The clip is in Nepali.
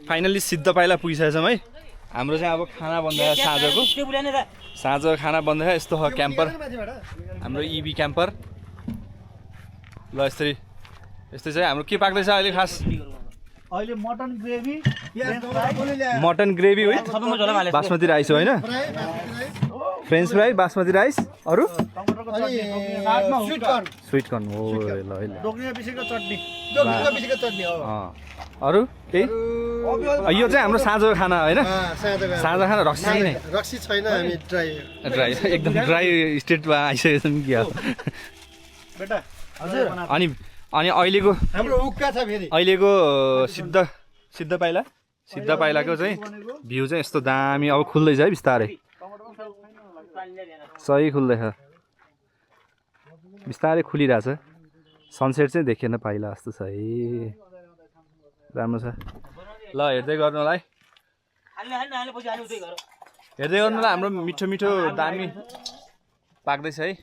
फाइनली सिद्ध पाइला पुगिसकेको छौँ है। हाम्रो चाहिँ अब खाना बन्दैछ साँझको खाना बन्दैछ। यस्तो हो क्याम्पर, हाम्रो इबी क्याम्पर। ल यस्तै चाहिँ हाम्रो के पाक्दैछ अहिले खास? अहिले mutton gravy, mutton gravy with basmati rice हो होइन? फ्रेन्च फ्राई, बासमती राइस, अरू स्विट कर्न हो। ल अरू केही? यो चाहिँ हाम्रो साँझको खाना होइन? साँझको खाना रक्सी छैन? रक्सी छैन, हामी ड्राई एकदम ड्राई स्टेटमा आइसकेको छौँ क्या। अनि अहिलेको हाम्रो उक्का छ फेरि। अहिलेको सिद्ध पाइलाको चाहिँ भ्यू चाहिँ यस्तो दामी अब खुल्दैछ है बिस्तारै, सही खुल्दैछ, बिस्तारै खुलिरहेछ। सनसेट चाहिँ देखेन पाइला जस्तो छ है, राम्रो छ। ल हेर्दै गर्नुलाई हाम्रो मिठो मिठो दामी पाक्दैछ है।